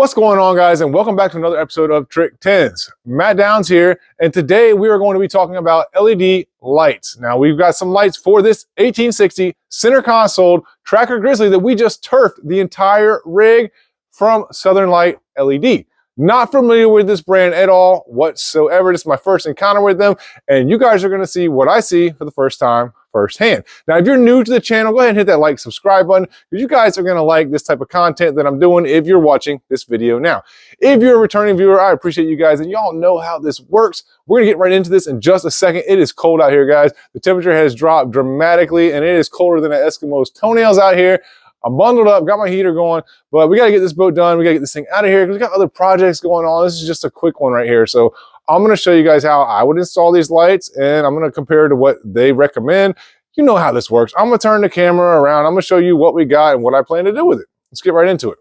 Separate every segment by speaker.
Speaker 1: What's going on, guys, and welcome back to another episode of Trick 10s. Matt Downs here, and today we are going to be talking about LED lights. Now, we've got some lights for this 1860 center console tracker grizzly that we just turfed the entire rig from Southern Lite LED. Not familiar with this brand at all whatsoever. This is my first encounter with them, and you guys are going to see what I see for the first time firsthand. Now, if you're new to the channel, go ahead and hit that like, subscribe button, because you guys are going to like this type of content that I'm doing if you're watching this video now. If you're a returning viewer, I appreciate you guys, and y'all know how this works. We're going to get right into this in just a second. It is cold out here, guys. The temperature has dropped dramatically, and it is colder than an Eskimo's toenails out here. I'm bundled up, got my heater going, but we got to get this boat done. We got to get this thing out of here because we got other projects going on. This is just a quick one right here. So I'm going to show you guys how I would install these lights, and I'm going to compare to what they recommend. You know how this works. I'm going to turn the camera around. I'm going to show you what we got and what I plan to do with it. Let's get right into it.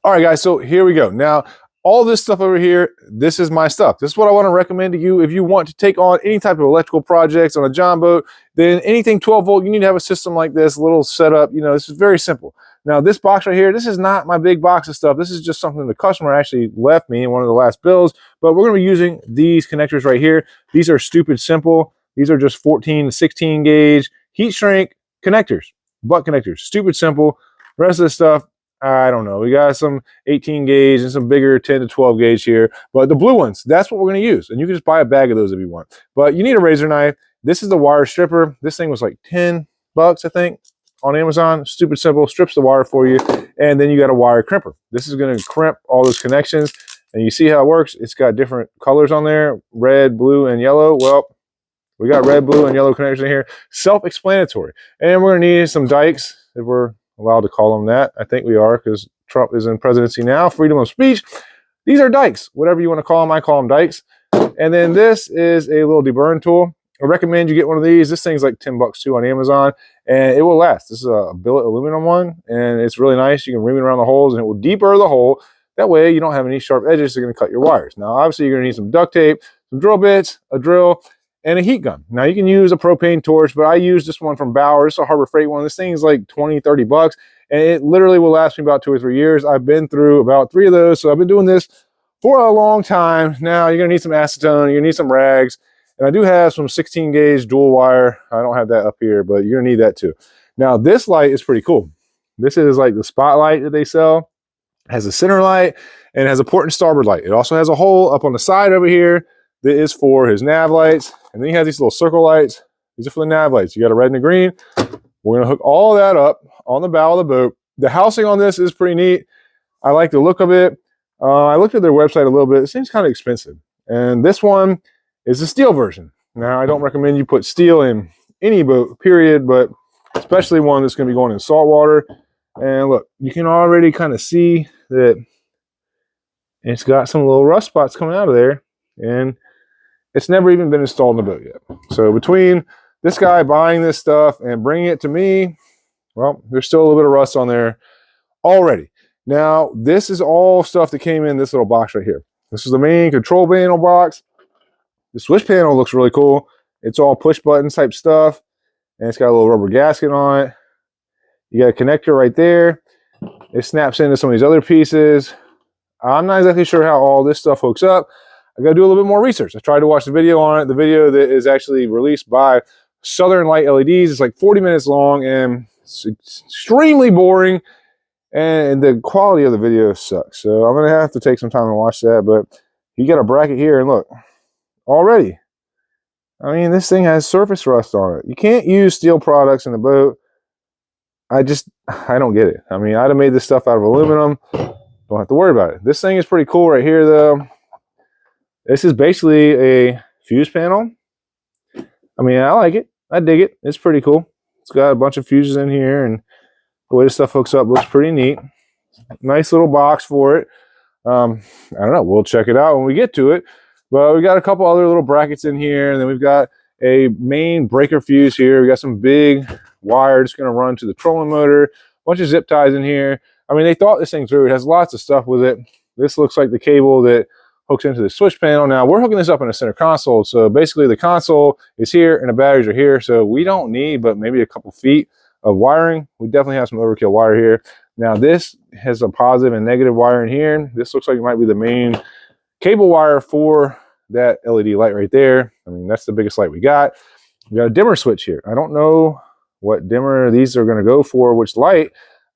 Speaker 1: All right, guys, so here we go. Now, all this stuff over here, this is my stuff. This is what I want to recommend to you if you want to take on any type of electrical projects on a John boat. Then anything 12 volt, you need to have a system like this, a little setup. You know, this is very simple. Now, this box right here, this is not my big box of stuff. This is just something the customer actually left me in one of the last bills. But we're going to be using these connectors right here. These are stupid simple. These are just 14 to 16 gauge heat shrink connectors, butt connectors. Stupid simple. The rest of this stuff, I don't know. We got some 18 gauge and some bigger 10 to 12 gauge here. But the blue ones, that's what we're going to use. And you can just buy a bag of those if you want. But you need a razor knife. This is the wire stripper. This thing was like 10 bucks, I think, on Amazon. Stupid simple. Strips the wire for you. And then you got a wire crimper. This is going to crimp all those connections. And you see how it works? It's got different colors on there. Red, blue, and yellow. Well, we got red, blue, and yellow connectors in here. Self-explanatory. And we're going to need some dikes, if we're allowed to call them that. I think we are, because Trump is in presidency now. Freedom of speech. These are dikes. Whatever you want to call them, I call them dikes. And then this is a little deburn tool. I recommend you get one of these. This thing's like 10 bucks too on Amazon, and it will last. This is a billet aluminum one, and it's really nice. You can rim it around the holes, and it will deburr the hole. That way, you don't have any sharp edges that are going to cut your wires. Now, obviously, you're going to need some duct tape, some drill bits, a drill, and a heat gun. Now, you can use a propane torch, but I use this one from Bauer. It's a Harbor Freight one. This thing is like 20, 30 bucks, and it literally will last me about 2 or 3 years. I've been through about 3 of those, so I've been doing this for a long time. Now, you're going to need some acetone. You're going to need some rags, and I do have some 16 gauge dual wire. I don't have that up here, but you're going to need that too. Now, this light is pretty cool. This is like the spotlight that they sell. It has a center light, and it has a port and starboard light. It also has a hole up on the side over here that is for his nav lights. And then he has these little circle lights. These are for the nav lights. You got a red and a green. We're going to hook all that up on the bow of the boat. The housing on this is pretty neat. I like the look of it. I looked at their website a little bit. It seems kind of expensive. And this one is the steel version. Now, I don't recommend you put steel in any boat, period, but especially one that's going to be going in salt water. And look, you can already kind of see that it's got some little rust spots coming out of there. And it's never even been installed in the boat yet. So between this guy buying this stuff and bringing it to me, well, there's still a little bit of rust on there already. Now, this is all stuff that came in this little box right here. This is the main control panel box. The switch panel looks really cool. It's all push button type stuff. And it's got a little rubber gasket on it. You got a connector right there. It snaps into some of these other pieces. I'm not exactly sure how all this stuff hooks up. I got to do a little bit more research. I tried to watch the video on it. The video that is actually released by Southern Lite LEDs. It's like 40 minutes long, and it's extremely boring, and the quality of the video sucks. So I'm going to have to take some time to watch that, but you got a bracket here, and look, already. I mean, this thing has surface rust on it. You can't use steel products in the boat. I don't get it. I mean, I'd have made this stuff out of aluminum. Don't have to worry about it. This thing is pretty cool right here, though. This is basically a fuse panel. I mean, I like it. I dig it. It's pretty cool. It's got a bunch of fuses in here, and the way this stuff hooks up looks pretty neat. Nice little box for it. I don't know. We'll check it out when we get to it. But we got a couple other little brackets in here, and then we've got a main breaker fuse here. We got some big wire that's going to run to the trolling motor. A bunch of zip ties in here. I mean, they thought this thing through. It has lots of stuff with it. This looks like the cable that hooks into the switch panel. Now, we're hooking this up in a center console. So basically, the console is here and the batteries are here. So we don't need but maybe a couple feet of wiring. We definitely have some overkill wire here. Now this has a positive and negative wire in here. This looks like it might be the main cable wire for that LED light right there. I mean, that's the biggest light we got. We got a dimmer switch here. I don't know what dimmer these are going to go for, which light.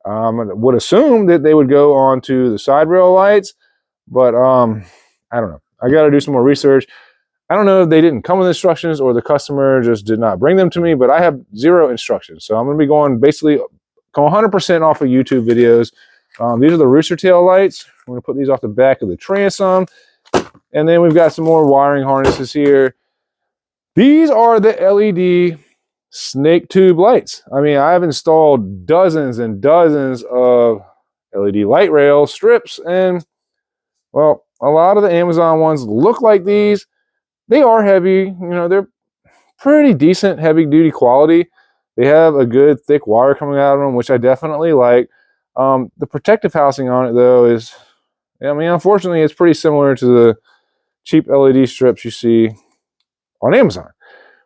Speaker 1: I would assume that they would go onto the side rail lights, but I don't know. I got to do some more research. I don't know if they didn't come with instructions or the customer just did not bring them to me, but I have 0 instructions. So I'm going to be going basically 100% off of YouTube videos. These are the Rooster tail lights. I'm going to put these off the back of the transom. And then we've got some more wiring harnesses here. These are the LED snake tube lights. I mean, I've installed dozens and dozens of LED light rail strips, and well, a lot of the Amazon ones look like these. They are heavy, you know, they're pretty decent heavy duty quality. They have a good thick wire coming out of them, which I definitely like. The protective housing on it though is, I mean, unfortunately it's pretty similar to the cheap LED strips you see on Amazon.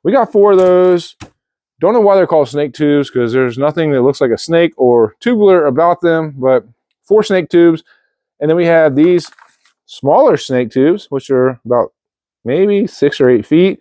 Speaker 1: We got 4 of those. Don't know why they're called snake tubes, because there's nothing that looks like a snake or tubular about them, but 4 snake tubes. And then we have these smaller snake tubes, which are about maybe 6 or 8 feet.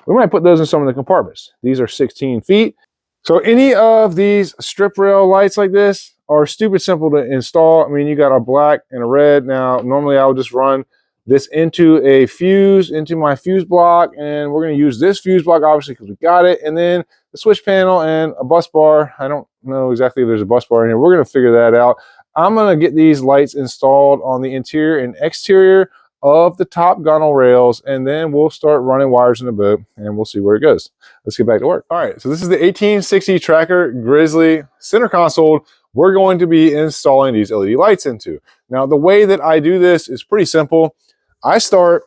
Speaker 1: We might put those in some of the compartments. These are 16 feet. So any of these strip rail lights like this are stupid simple to install. I mean, you got a black and a red. Now, normally I would just run this into a fuse, into my fuse block, and we're going to use this fuse block obviously because we got it, and then the switch panel and a bus bar. I don't know exactly if there's a bus bar in here. We're going to figure that out. I'm going to get these lights installed on the interior and exterior of the top gunnel rails, and then we'll start running wires in the boat and we'll see where it goes. Let's get back to work. All right, so this is the 1860 Tracker Grizzly center console we're going to be installing these LED lights into. Now, the way that I do this is pretty simple. I start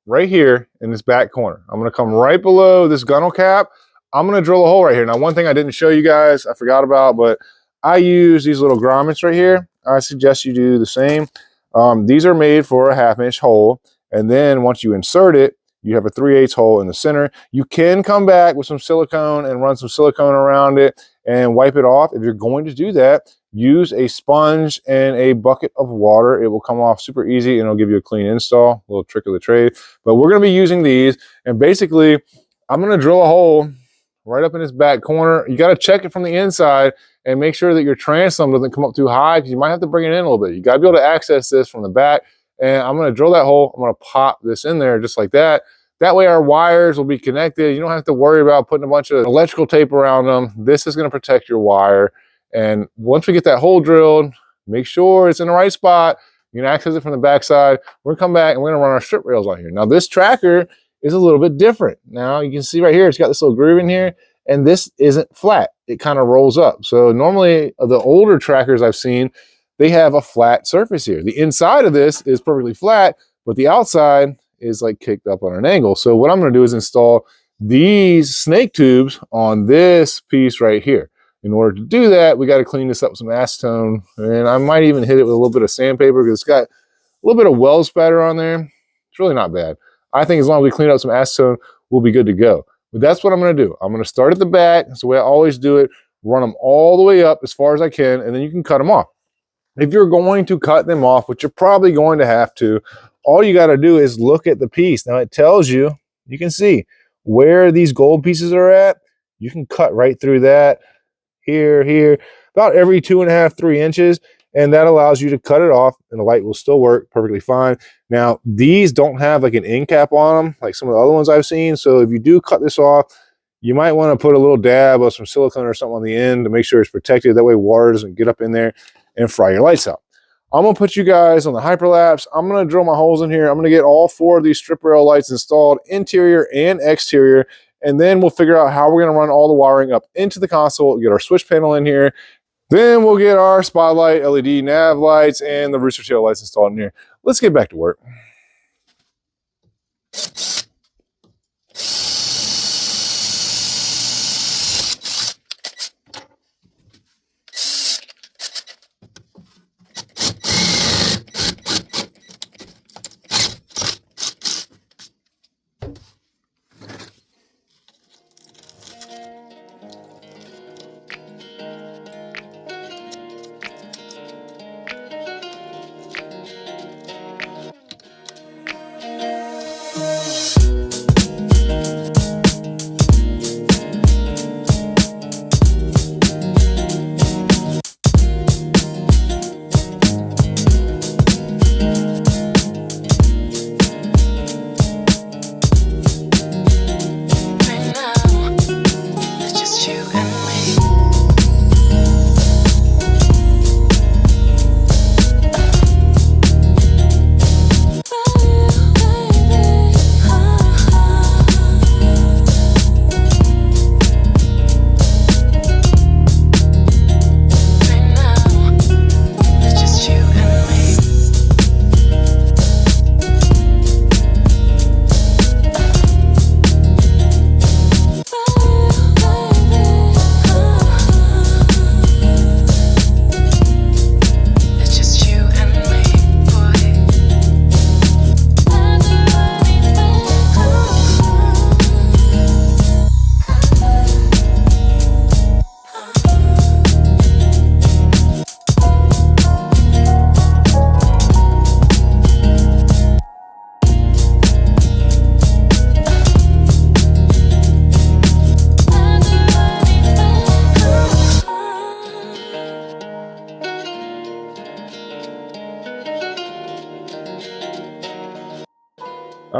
Speaker 1: right here in this back corner. I'm going to come right below this gunnel cap. I'm going to drill a hole right here. Now, one thing I didn't show you guys, I forgot about, but I use these little grommets right here. I suggest you do the same. These are made for a 1/2 inch hole, and then once you insert it, you have a 3/8 hole in the center. You can come back with some silicone and run some silicone around it and wipe it off. If you're going to do that, use a sponge and a bucket of water. It will come off super easy and it'll give you a clean install. A little trick of the trade. But we're going to be using these, and basically I'm going to drill a hole right up in this back corner. You got to check it from the inside and make sure that your transom doesn't come up too high, because you might have to bring it in a little bit. You got to be able to access this from the back. And I'm going to drill that hole. I'm going to pop this in there just like that. That way our wires will be connected. You don't have to worry about putting a bunch of electrical tape around them. This is going to protect your wire. And once we get that hole drilled, make sure it's in the right spot. You can access it from the backside. We're going to come back and we're going to run our strip rails on here. Now this tracker is a little bit different. Now you can see right here, it's got this little groove in here, and this isn't flat. It kind of rolls up. So normally the older trackers I've seen, they have a flat surface here. The inside of this is perfectly flat, but the outside is like kicked up on an angle. So what I'm going to do is install these snake tubes on this piece right here. In order to do that, we got to clean this up with some acetone, and I might even hit it with a little bit of sandpaper because it's got a little bit of weld spatter on there. It's really not bad. I think as long as we clean up some acetone, we'll be good to go. But that's what I'm going to do. I'm going to start at the back. That's the way I always do it. Run them all the way up as far as I can, and then you can cut them off. If you're going to cut them off, which you're probably going to have to, all you got to do is look at the piece. Now it tells you, you can see where these gold pieces are at. You can cut right through that, here, about every 2.5, 3 inches. And that allows you to cut it off and the light will still work perfectly fine. Now, these don't have like an end cap on them, like some of the other ones I've seen. So if you do cut this off, you might want to put a little dab of some silicone or something on the end to make sure it's protected. That way water doesn't get up in there and fry your lights out. I'm going to put you guys on the hyperlapse. I'm going to drill my holes in here. I'm going to get all 4 of these strip rail lights installed, interior and exterior. And then we'll figure out how we're going to run all the wiring up into the console, get our switch panel in here. Then we'll get our spotlight, LED nav lights, and the Rooster tail lights installed in here. Let's get back to work.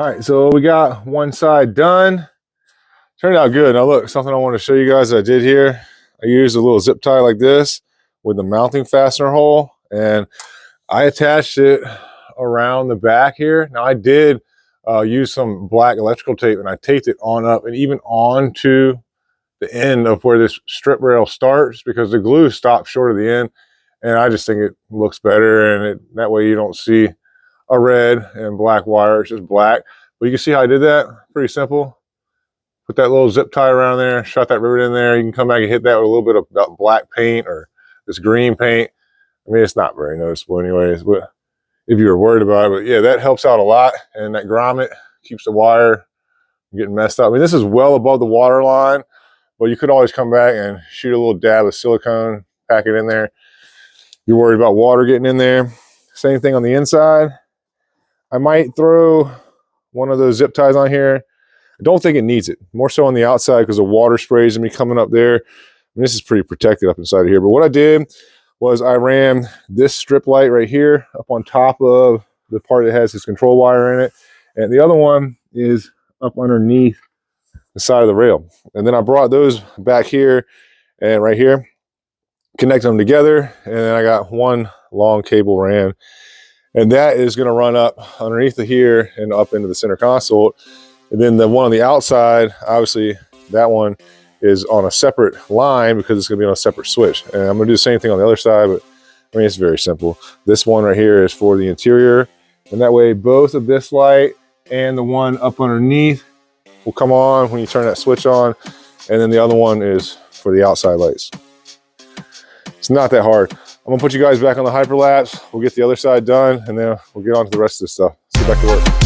Speaker 1: right, so we got one side done. Turned out good. Now look, something I want to show you guys I did here. I used a little zip tie like this with the mounting fastener hole, and I attached it around the back here. Now I did use some black electrical tape, and I taped it on up and even onto the end of where this strip rail starts, because the glue stops short of the end, and I just think it looks better, and that way you don't see a red and black wire. It's just black. But you can see how I did that. Pretty simple. Put that little zip tie around there, shot that rivet in there. You can come back and hit that with a little bit of black paint or this green paint. I mean, it's not very noticeable anyways, but if you were worried about it. But yeah, that helps out a lot. And that grommet keeps the wire from getting messed up. I mean, this is well above the water line, but you could always come back and shoot a little dab of silicone, pack it in there. You're worried about water getting in there. Same thing on the inside. I might throw one of those zip ties on here. I don't think it needs it. More so on the outside because the water sprays and me coming up there. I mean, this is pretty protected up inside of here. But what I did was I ran this strip light right here up on top of the part that has this control wire in it. And the other one is up underneath the side of the rail. And then I brought those back here and right here, connect them together. And then I got one long cable ran. And that is going to run up underneath the here and up into the center console. And then the one on the outside, obviously that one is on a separate line because it's going to be on a separate switch. And I'm going to do the same thing on the other side, but I mean, it's very simple. This one right here is for the interior. And that way both of this light and the one up underneath will come on when you turn that switch on. And then the other one is for the outside lights. It's not that hard. I'm gonna put you guys back on the hyperlapse. We'll get the other side done and then we'll get on to the rest of this stuff. Let's get back to work.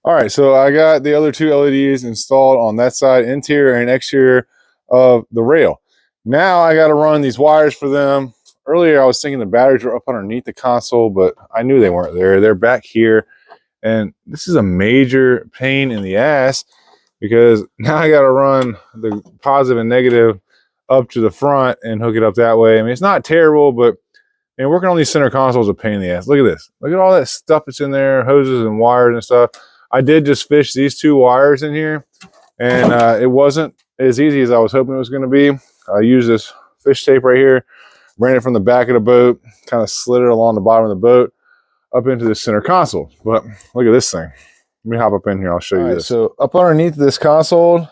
Speaker 1: All right, so I got the other two LEDs installed on that side, interior and exterior of the rail. Now I got to run these wires for them. Earlier I was thinking the batteries were up underneath the console, but I knew they weren't there. They're back here. And this is a major pain in the ass because now I got to run the positive and negative up to the front and hook it up that way. I mean, it's not terrible, but and working on these center consoles is a pain in the ass. Look at this. Look at all that stuff that's in there, hoses and wires and stuff. I did just fish these two wires in here, and it wasn't as easy as I was hoping it was going to be. I used this fish tape right here, ran it from the back of the boat, kind of slid it along the bottom of the boat up into the center console. But look at this thing. Let me hop up in here. I'll show you this. So up underneath this console,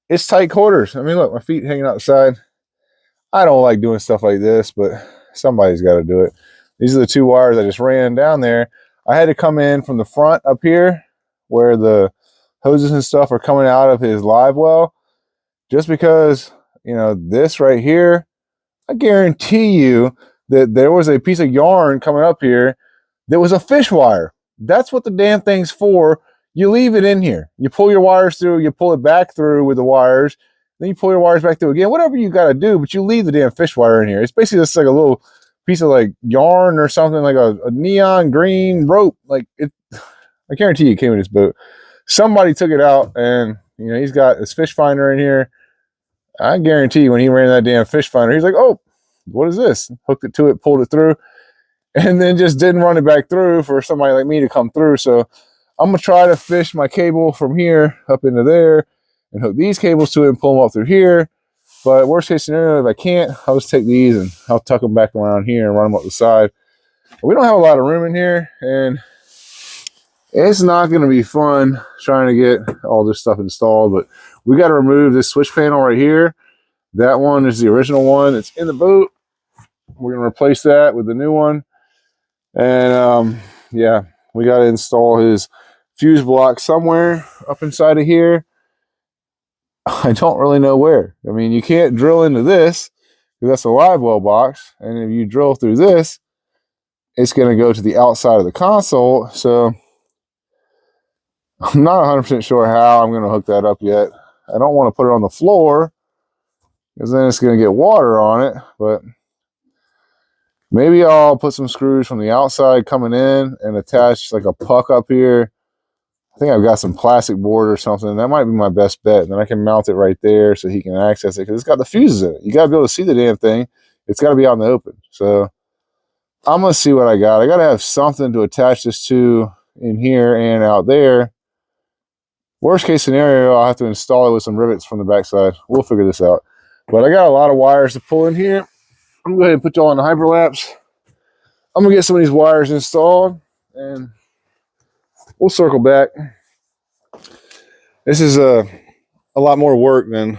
Speaker 1: it's tight quarters. I mean, look, my feet hanging out the side. I don't like doing stuff like this, but somebody's got to do it. These are the two wires I just ran down there. I had to come in from the front up here where the hoses and stuff are coming out of his live well, just because, you know, this right here, I guarantee you that there was a piece of yarn coming up here that was a fish wire. That's what the damn thing's for. You leave it in here. You pull your wires through, you pull it back through with the wires, then you pull your wires back through again, whatever you got to do, but you leave the damn fish wire in here. It's basically just like a little piece of like yarn or something, like a neon green rope. Like it, I guarantee you it came in this boat. Somebody took it out, and you know, he's got his fish finder in here. I guarantee you when he ran that damn fish finder, he's like, oh, what is this? Hooked it to it, pulled it through, and then just didn't run it back through for somebody like me to come through. So I'm gonna try to fish my cable from here up into there and hook these cables to it and pull them up through here. But worst case scenario, if I can't, I'll just take these and I'll tuck them back around here and run them up the side. But we don't have a lot of room in here, and it's not going to be fun trying to get all this stuff installed. But we got to remove this switch panel right here. That one is the original one. It's in the boat. We're going to replace that with the new one. And yeah, we got to install his fuse block somewhere up inside of here. I don't really know where. I mean, you can't drill into this because that's a live well box. And if you drill through this, it's going to go to the outside of the console. So I'm not 100% sure how I'm going to hook that up yet. I don't want to put it on the floor because then it's going to get water on it. But maybe I'll put some screws from the outside coming in and attach like a puck up here. I think I've got some plastic board or something. That might be my best bet. And then I can mount it right there so he can access it, because it's got the fuses in it. You got to be able to see the damn thing. It's got to be out in the open. So I'm going to see what I got. I got to have something to attach this to in here and out there. Worst case scenario, I'll have to install it with some rivets from the backside. We'll figure this out. But I got a lot of wires to pull in here. I'm going to go ahead and put y'all on the hyperlapse. I'm going to get some of these wires installed, and we'll circle back. This is a lot more work than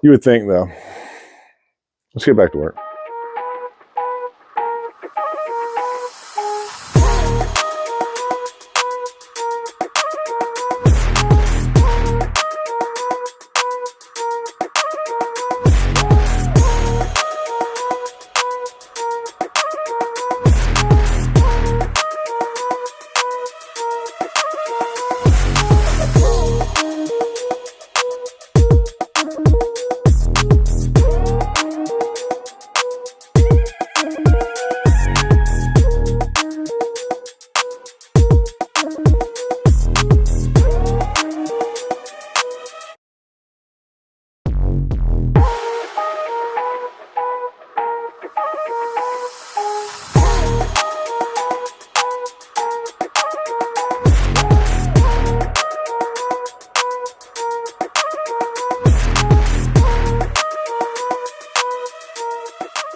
Speaker 1: you would think, though. Let's get back to work.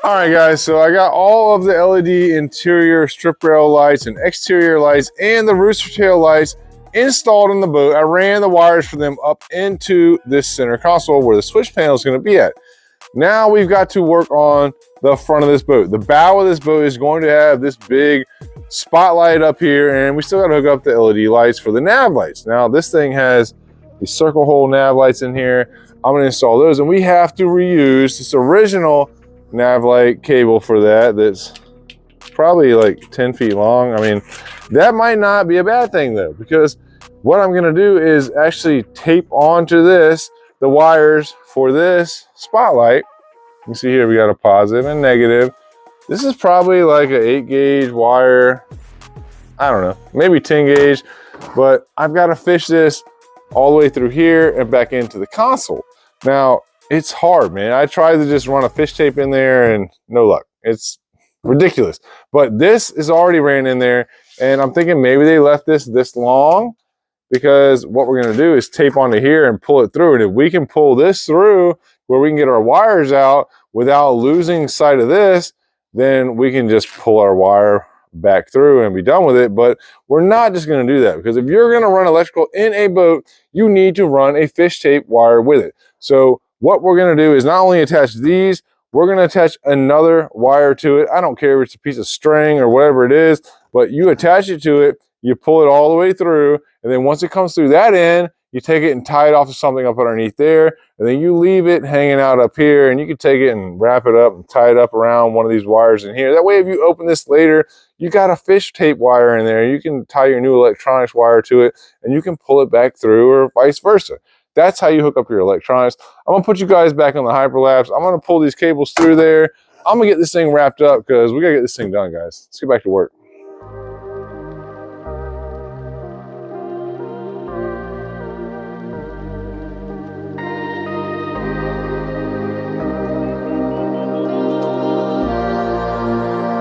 Speaker 1: All right, guys, so I got all of the LED interior strip rail lights and exterior lights and the rooster tail lights installed in the boat. I ran the wires for them up into this center console where the switch panel is going to be at. Now we've got to work on the front of this boat. The bow of this boat is going to have this big spotlight up here, and we still got to hook up the LED lights for the nav lights. Now this thing has these circle hole nav lights in here. I'm going to install those, and we have to reuse this original nav light cable for that. That's probably like 10 feet long. I mean, that might not be a bad thing though, because what I'm going to do is actually tape onto this the wires for this spotlight. You can see here we got a positive and negative. This is probably like an 8 gauge wire. I don't know, maybe 10 gauge, but I've got to fish this all the way through here and back into the console. Now, it's hard, man. I tried to just run a fish tape in there and no luck. It's ridiculous. But this is already ran in there, and I'm thinking maybe they left this long, because what we're going to do is tape onto here and pull it through. And if we can pull this through where we can get our wires out without losing sight of this, then we can just pull our wire back through and be done with it. But we're not just going to do that, because if you're going to run electrical in a boat, you need to run a fish tape wire with it. So what we're going to do is not only attach these, we're going to attach another wire to it. I don't care if it's a piece of string or whatever it is, but you attach it to it, you pull it all the way through, and then once it comes through that end, you take it and tie it off to something up underneath there, and then you leave it hanging out up here, and you can take it and wrap it up and tie it up around one of these wires in here. That way, if you open this later, you got a fish tape wire in there. You can tie your new electronics wire to it, and you can pull it back through, or vice versa. That's how you hook up your electronics. I'm going to put you guys back on the hyperlapse. I'm going to pull these cables through there. I'm going to get this thing wrapped up, because we got to get this thing done, guys. Let's get back to work.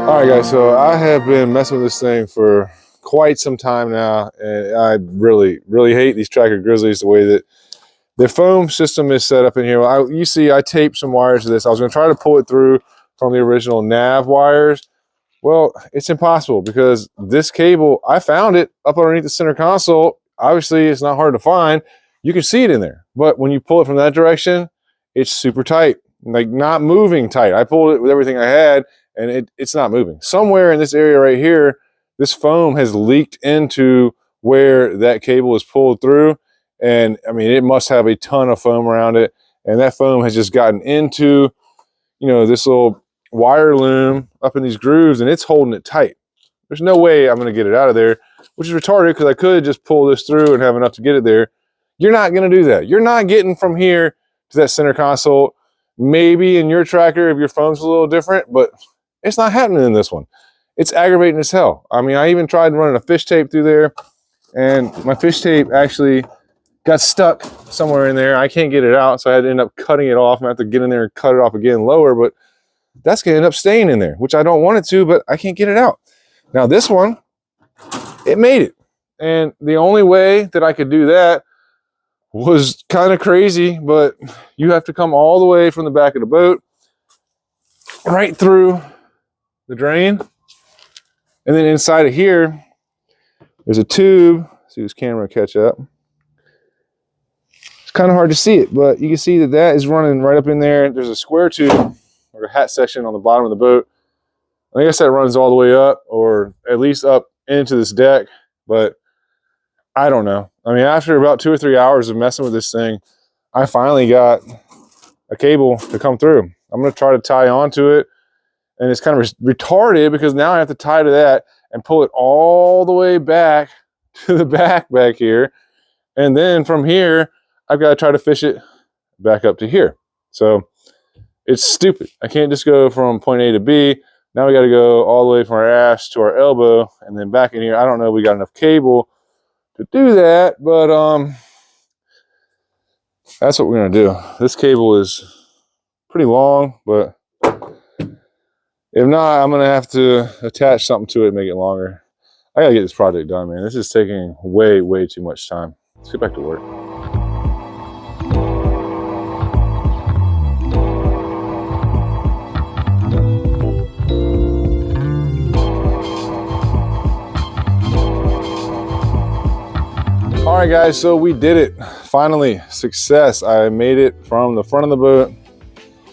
Speaker 1: All right, guys, so I have been messing with this thing for quite some time now, and I really, really hate these Tracker Grizzlies, the way that the foam system is set up in here. You see, I taped some wires to this. I was going to try to pull it through from the original nav wires. Well, it's impossible, because this cable, I found it up underneath the center console. Obviously, it's not hard to find. You can see it in there, but when you pull it from that direction, it's super tight, like not moving tight. I pulled it with everything I had, and it's not moving. Somewhere in this area right here, this foam has leaked into where that cable is pulled through. And I mean, it must have a ton of foam around it. And that foam has just gotten into, you know, this little wire loom up in these grooves, and it's holding it tight. There's no way I'm going to get it out of there, which is retarded, because I could just pull this through and have enough to get it there. You're not going to do that. You're not getting from here to that center console. Maybe in your tracker if your phone's a little different, but it's not happening in this one. It's aggravating as hell. I mean, I even tried running a fish tape through there, and my fish tape actually got stuck somewhere in there. I can't get it out, so I had to end up cutting it off. I'm gonna have to get in there and cut it off again lower, but that's gonna end up staying in there, which I don't want it to, but I can't get it out. Now this one, it made it. And the only way that I could do that was kind of crazy, but you have to come all the way from the back of the boat, right through the drain. And then inside of here, there's a tube. See this camera catch up. It's kind of hard to see it, but you can see that that is running right up in there. There's a square tube or a hat section on the bottom of the boat. I guess that runs all the way up, or at least up into this deck, but I don't know. I mean, after about 2 or 3 hours of messing with this thing, I finally got a cable to come through. I'm going to try to tie onto it, and it's kind of retarded because now I have to tie to that and pull it all the way back to the back here. And then from here, I've got to try to fish it back up to here. So it's stupid. I can't just go from point A to B. Now we got to go all the way from our ass to our elbow and then back in here. I don't know if we got enough cable to do that, but that's what we're going to do. This cable is pretty long, but if not, I'm going to have to attach something to it and make it longer. I got to get this project done, man. This is taking way, way too much time. Let's get back to work. All right, guys, so we did it. Finally, success. I made it from the front of the boat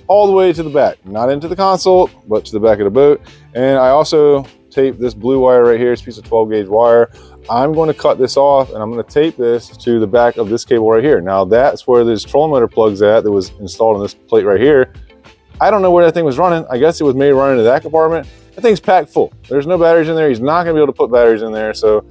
Speaker 1: all the way to the back. Not into the console, but to the back of the boat. And I also taped this blue wire right here. It's a piece of 12 gauge wire. I'm going to cut this off, and I'm going to tape this to the back of this cable right here. Now, that's where this trolling motor plug's at that was installed on this plate right here. I don't know where that thing was running. I guess it was made running into that compartment. That thing's packed full. There's no batteries in there. He's not going to be able to put batteries in there. So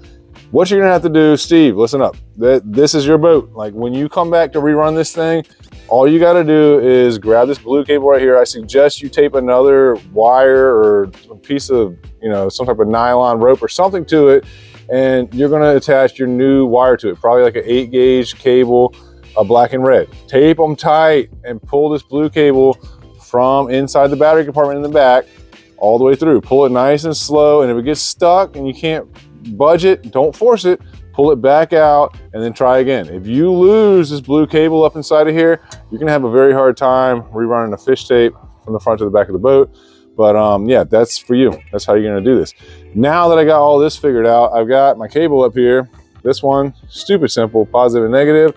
Speaker 1: what you're gonna have to do, Steve, listen up. This is your boat. Like, when you come back to rerun this thing, all you gotta do is grab this blue cable right here. I suggest you tape another wire or a piece of, you know, some type of nylon rope or something to it, and you're gonna attach your new wire to it, probably like an 8 gauge cable, black and red. Tape them tight and pull this blue cable from inside the battery compartment in the back all the way through. Pull it nice and slow, and if it gets stuck and you can't budge it, don't force it, pull it back out and then try again. If you lose this blue cable up inside of here, you're gonna have a very hard time rerunning a fish tape from the front to the back of the boat. But yeah, that's for you. That's how you're gonna do this. Now that I got all this figured out, I've got my cable up here. This one, stupid simple, positive and negative,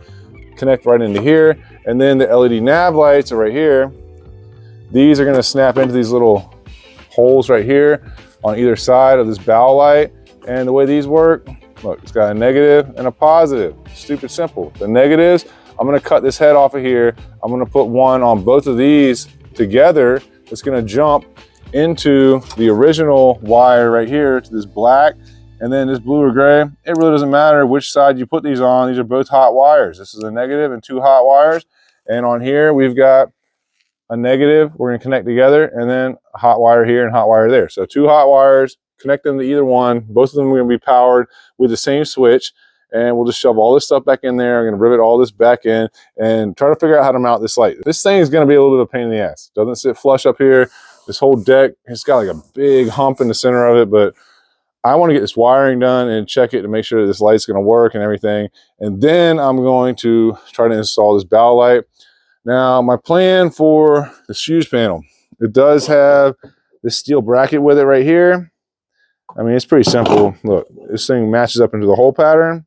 Speaker 1: connect right into here. And then the LED nav lights are right here. These are gonna snap into these little holes right here on either side of this bow light. And the way these work, look, it's got a negative and a positive. Stupid simple. The negatives, I'm gonna cut this head off of here. I'm gonna put one on both of these together. It's gonna jump into the original wire right here to this black, and then this blue or gray. It really doesn't matter which side you put these on. These are both hot wires. This is a negative and 2 hot wires. And on here, we've got a negative we're gonna connect together, and then a hot wire here and hot wire there. So 2 hot wires, connect them to either one. Both of them are going to be powered with the same switch, and we'll just shove all this stuff back in there. I'm going to rivet all this back in and try to figure out how to mount this light. This thing is going to be a little bit of a pain in the ass. Doesn't sit flush up here. This whole deck, it's got like a big hump in the center of it, but I want to get this wiring done and check it to make sure that this light's going to work and everything. And then I'm going to try to install this bow light. Now, my plan for the fuse panel, it does have this steel bracket with it right here. I mean, it's pretty simple. Look, this thing matches up into the hole pattern.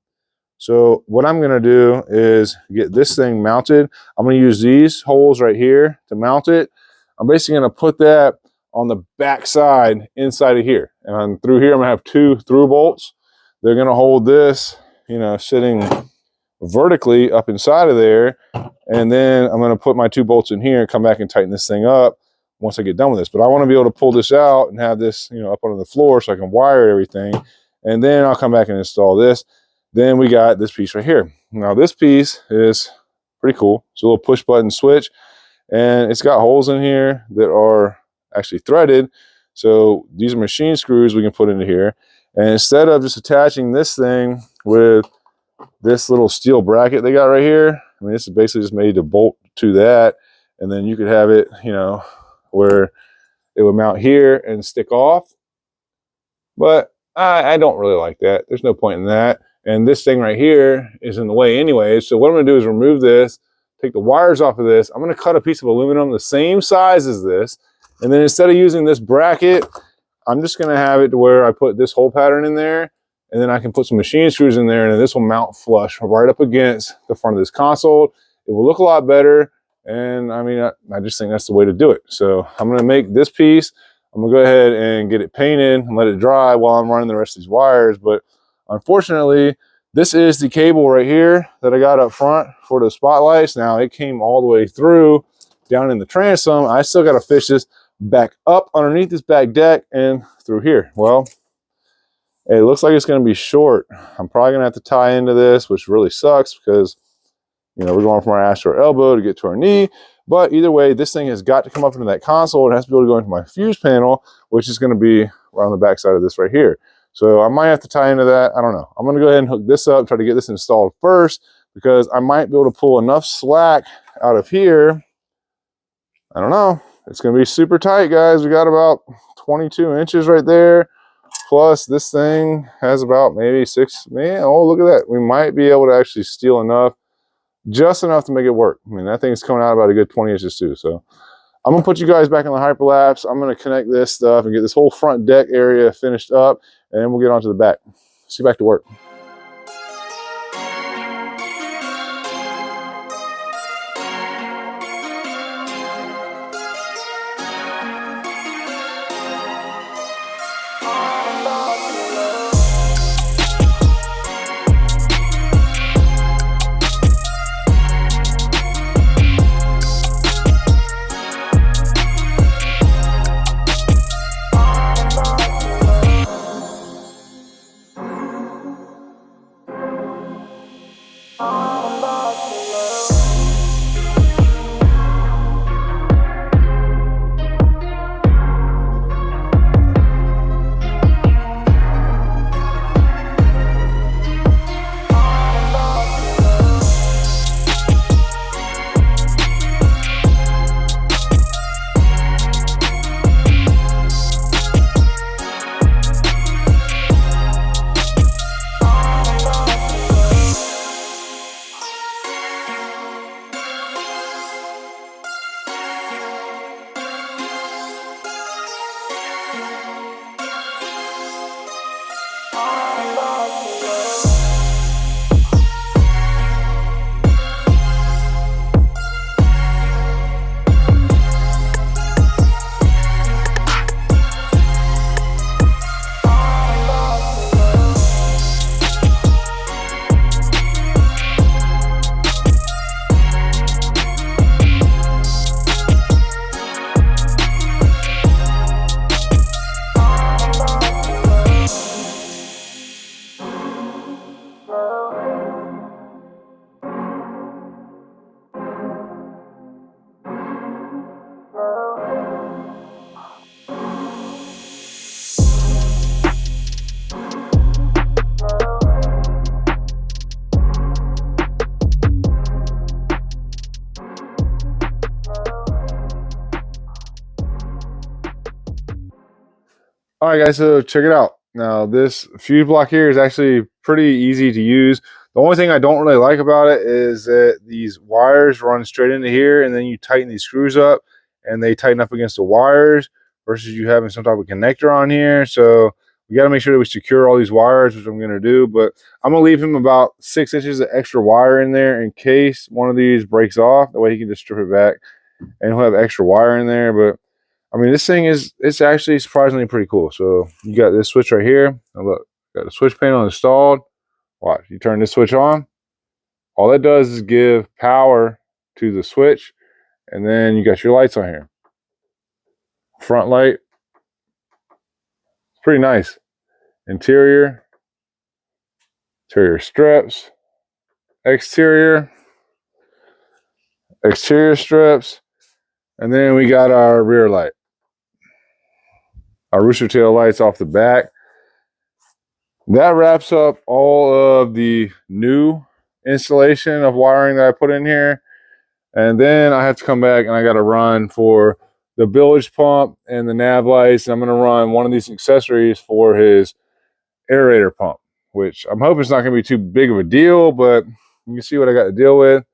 Speaker 1: So what I'm gonna do is get this thing mounted. I'm gonna use these holes right here to mount it. I'm basically gonna put that on the back side inside of here. And through here, I'm gonna have 2 through bolts. They're gonna hold this, you know, sitting vertically up inside of there. And then I'm gonna put my 2 bolts in here and come back and tighten this thing up once I get done with this. But I want to be able to pull this out and have this, you know, up on the floor so I can wire everything. And then I'll come back and install this. Then we got this piece right here. Now this piece is Pretty cool. It's a little push button switch, and it's got holes in here that are actually threaded. So these are machine screws we can put into here. And instead of just attaching this thing with this little steel bracket they got right here, I mean, this is basically just made to bolt to that. And then you could have it, you know, where it would mount here and stick off. But I don't really like that. There's no point in that. And this thing right here is in the way anyway. So what I'm going to do is remove this, take the wires off of this. I'm going to cut a piece of aluminum the same size as this. And then instead of using this bracket, I'm just going to have it to where I put this hole pattern in there. And then I can put some machine screws in there, and then this will mount flush right up against the front of this console. It will look a lot better. And I mean, I just think that's the way to do it. So I'm going to make this piece. I'm going to go ahead and get it painted and let it dry while I'm running the rest of these wires. But unfortunately, this is the cable right here that I got up front for the spotlights. Now, it came all the way through down in the transom. I still got to fish this back up underneath this back deck and through here. Well, it looks like it's going to be short. I'm probably going to have to tie into this, which really sucks because, you know, we're going from our ass to our elbow to get to our knee. But either way, this thing has got to come up into that console. It has to be able to go into my fuse panel, which is going to be right on the back side of this right here. So I might have to tie into that. I don't know. I'm going to go ahead and hook this up, try to get this installed first, because I might be able to pull enough slack out of here. I don't know. It's going to be super tight, guys. We got about 22 inches right there. Plus, this thing has about maybe 6. Man, oh, look at that. We might be able to actually steal enough, just enough to make it work. I mean, that thing's coming out about a good 20 inches too. So I'm going to put you guys back in the hyperlapse. I'm going to connect this stuff and get this whole front deck area finished up, and then we'll get on to the back. See you back to work. All right, guys, so check it out. Now, this fuse block here is actually pretty easy to use. The only thing I don't really like about it is that these wires run straight into here, and then you tighten these screws up, and they tighten up against the wires versus you having some type of connector on here. So we got to make sure that we secure all these wires, which I'm going to do. But I'm going to leave him about 6 inches of extra wire in there in case one of these breaks off. That way he can just strip it back, and he'll have extra wire in there. But I mean, this thing it's actually surprisingly pretty cool. So you got this switch right here. Now look, got the switch panel installed. Watch, you turn this switch on. All that does is give power to the switch, and then you got your lights on here. Front light, pretty nice. Interior strips. Exterior, exterior strips, and then we got our rear light. Our Rooster tail lights off the back. That wraps up all of the new installation of wiring that I put in here. And then I have to come back and I got to run for the bilge pump and the nav lights. And I'm going to run one of these accessories for his aerator pump, which I'm hoping it's not going to be too big of a deal, but you can see what I got to deal with.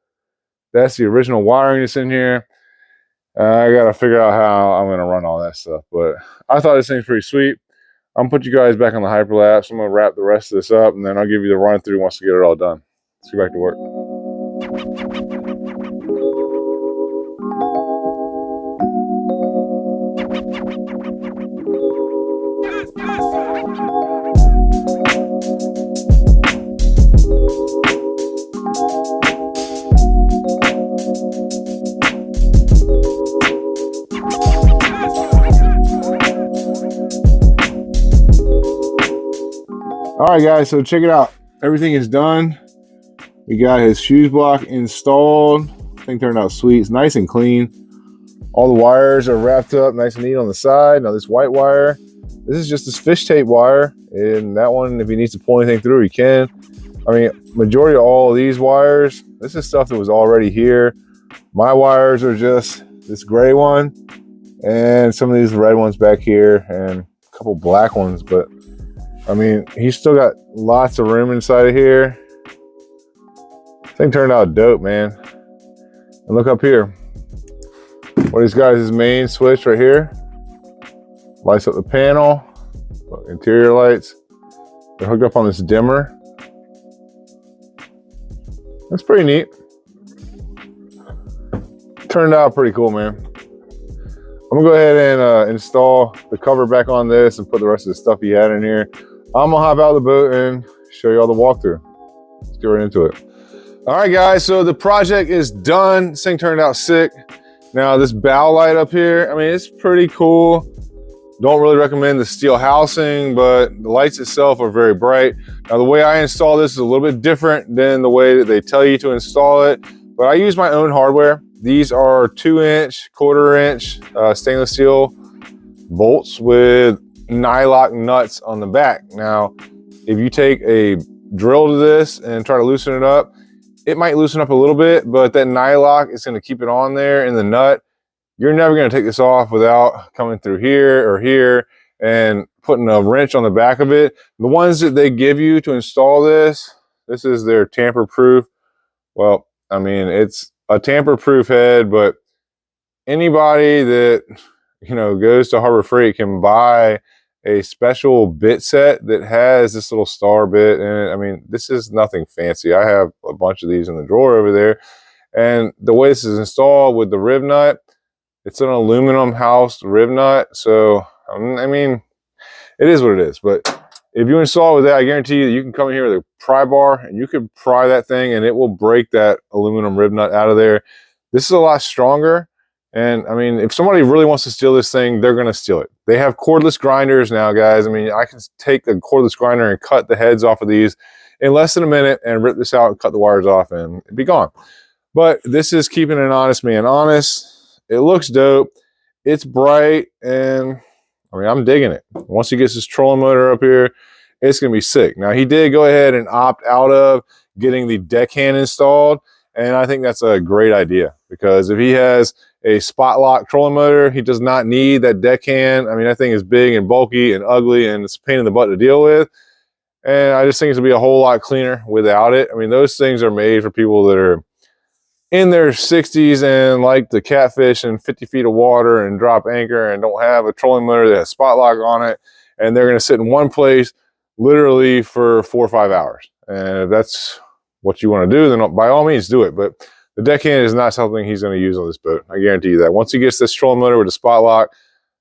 Speaker 1: That's the original wiring that's in here. I got to figure out how I'm going to run all that stuff, but I thought this thing's pretty sweet. I'm going to put you guys back on the hyperlapse. I'm going to wrap the rest of this up, and then I'll give you the run through once we get it all done. Let's get back to work. All right, guys, so check it out. Everything is done. We got his fuse block installed. Thing turned out sweet. It's nice and clean. All the wires are wrapped up nice and neat on the side. Now this white wire, this is just this fish tape wire. And that one, if he needs to pull anything through, he can. I mean, majority of all of these wires, this is stuff that was already here. My wires are just this gray one and some of these red ones back here and a couple black ones, but I mean, he's still got lots of room inside of here. Thing turned out dope, man. And look up here. What he's got is his main switch right here. Lights up the panel. Interior lights. They're hooked up on this dimmer. That's pretty neat. Turned out pretty cool, man. I'm gonna go ahead and install the cover back on this and put the rest of the stuff he had in here. I'm gonna hop out of the boat and show you all the walkthrough. Let's get right into it. All right, guys, so the project is done. This thing turned out sick. Now this bow light up here, I mean, it's pretty cool. Don't really recommend the steel housing, but the lights itself are very bright. Now the way I install this is a little bit different than the way that they tell you to install it, but I use my own hardware. These are 2-inch, 1/4-inch stainless steel bolts with nylock nuts on the back. Now, if you take a drill to this and try to loosen it up, it might loosen up a little bit, but that nylock is going to keep it on there in the nut. You're never going to take this off without coming through here or here and putting a wrench on the back of it. The ones that they give you to install this is their tamper-proof. Well, I mean, it's a tamper-proof head, but anybody that, you know, goes to Harbor Freight can buy a special bit set that has this little star bit in it. I mean, this is nothing fancy. I have a bunch of these in the drawer over there. And the way this is installed with the rib nut, it's an aluminum housed rib nut. So, I mean, it is what it is. But if you install it with that, I guarantee you that you can come in here with a pry bar and you can pry that thing and it will break that aluminum rib nut out of there. This is a lot stronger. And I mean, if somebody really wants to steal this thing, they're going to steal it. They have cordless grinders now, guys. I mean, I can take a cordless grinder and cut the heads off of these in less than a minute and rip this out and cut the wires off and it'd be gone. But this is keeping an honest man honest. It looks dope. It's bright. And I mean, I'm digging it. Once he gets his trolling motor up here, it's going to be sick. Now, he did go ahead and opt out of getting the deckhand installed. And I think that's a great idea because if he has a spot lock trolling motor, he does not need that deckhand. I mean, that thing is big and bulky and ugly and it's a pain in the butt to deal with. And I just think it's going to be a whole lot cleaner without it. I mean, those things are made for people that are in their 60s and like to catfish in 50 feet of water and drop anchor and don't have a trolling motor that has spot lock on it. And they're going to sit in one place literally for 4 or 5 hours. And if that's what you want to do, then by all means do it. But the deckhand is not something he's going to use on this boat. I guarantee you that. Once he gets this trolling motor with a spot lock,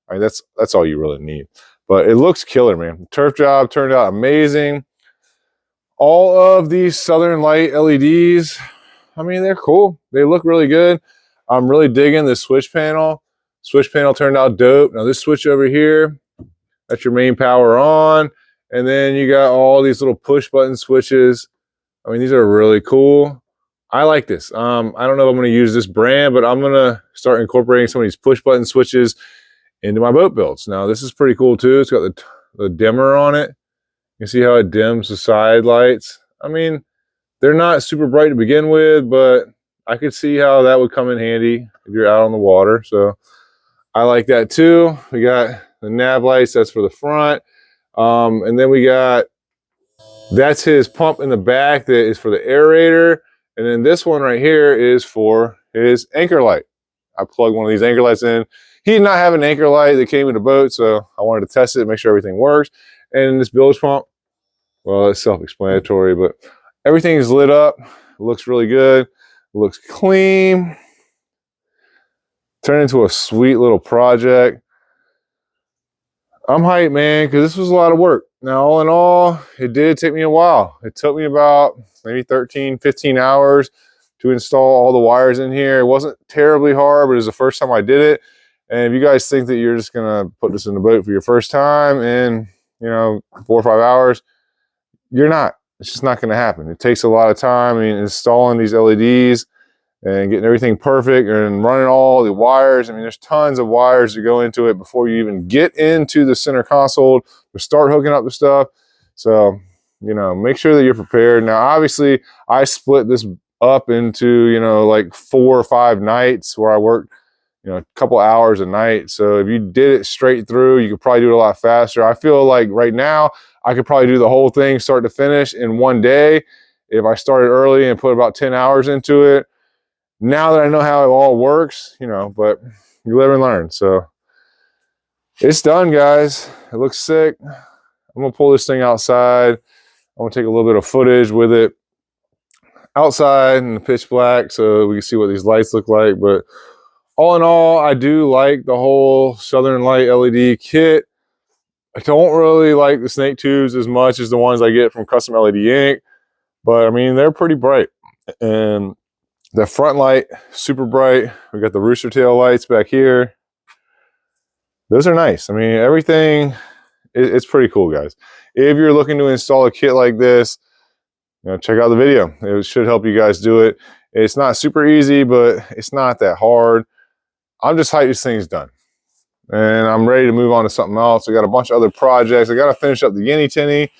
Speaker 1: I mean, that's all you really need. But it looks killer, man. The turf job turned out amazing. All of these Southern Lite LEDs, I mean, they're cool. They look really good. I'm really digging this switch panel. Switch panel turned out dope. Now this switch over here, that's your main power on. And then you got all these little push button switches. I mean, these are really cool. I like this. I don't know if I'm going to use this brand, but I'm going to start incorporating some of these push button switches into my boat builds. Now, this is pretty cool too. It's got the dimmer on it. You see how it dims the side lights. I mean, they're not super bright to begin with, but I could see how that would come in handy if you're out on the water. So I like that too. We got the nav lights, that's for the front. And then we got, that's his pump in the back that is for the aerator. And then this one right here is for his anchor light. I plugged one of these anchor lights in. He did not have an anchor light that came with the boat, so I wanted to test it, make sure everything works. And this bilge pump, well, it's self-explanatory, but everything is lit up. It looks really good. It looks clean. Turned into a sweet little project. I'm hyped, man, because this was a lot of work. Now, all in all, it did take me a while. It took me about maybe 13, 15 hours to install all the wires in here. It wasn't terribly hard, but it was the first time I did it. And if you guys think that you're just gonna put this in the boat for your first time in, 4 or 5 hours, you're not. It's just not gonna happen. It takes a lot of time. I mean, installing these LEDs and getting everything perfect and running all the wires. I mean, there's tons of wires that go into it before you even get into the center console to start hooking up the stuff. So, make sure that you're prepared. Now, obviously, I split this up into, like 4 or 5 nights where I worked, a couple hours a night. So if you did it straight through, you could probably do it a lot faster. I feel like right now, I could probably do the whole thing start to finish in one day if I started early and put about 10 hours into it. Now that I know how it all works, but you live and learn. So it's done, guys. It looks sick. I'm going to pull this thing outside. I'm going to take a little bit of footage with it outside in the pitch black so we can see what these lights look like. But all in all, I do like the whole Southern Lite LED kit. I don't really like the snake tubes as much as the ones I get from Custom LED Inc. But I mean, they're pretty bright. And the front light, super bright. We got the Rooster tail lights back here. Those are nice. I mean, everything, it's pretty cool, guys. If you're looking to install a kit like this, check out the video. It should help you guys do it. It's not super easy, but it's not that hard. I'm just hyped this thing's done. And I'm ready to move on to something else. I got a bunch of other projects. I got to finish up the Yinny Tinny.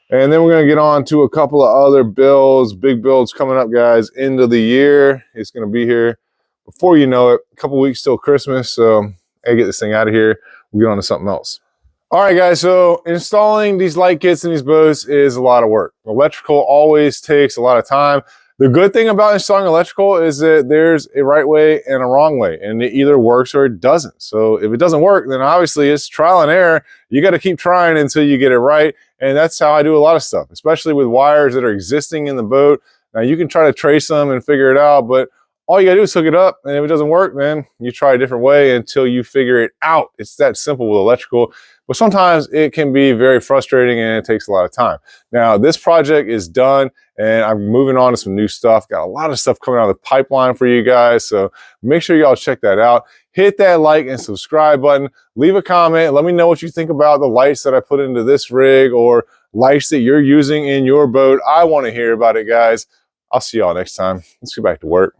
Speaker 1: And then we're going to get on to a couple of other builds, big builds coming up, guys, end of the year. It's going to be here before you know it. A couple weeks till Christmas. So I get this thing out of here. We'll get on to something else. All right, guys. So installing these light kits in these boats is a lot of work. Electrical always takes a lot of time. The good thing about installing electrical is that there's a right way and a wrong way, and it either works or it doesn't. So if it doesn't work, then obviously it's trial and error. You got to keep trying until you get it right. And that's how I do a lot of stuff, especially with wires that are existing in the boat. Now you can try to trace them and figure it out, but all you gotta do is hook it up. And if it doesn't work, then you try a different way until you figure it out. It's that simple with electrical. But sometimes it can be very frustrating and it takes a lot of time. Now, this project is done and I'm moving on to some new stuff. Got a lot of stuff coming out of the pipeline for you guys. So make sure y'all check that out. Hit that like and subscribe button. Leave a comment. Let me know what you think about the lights that I put into this rig or lights that you're using in your boat. I want to hear about it, guys. I'll see y'all next time. Let's get back to work.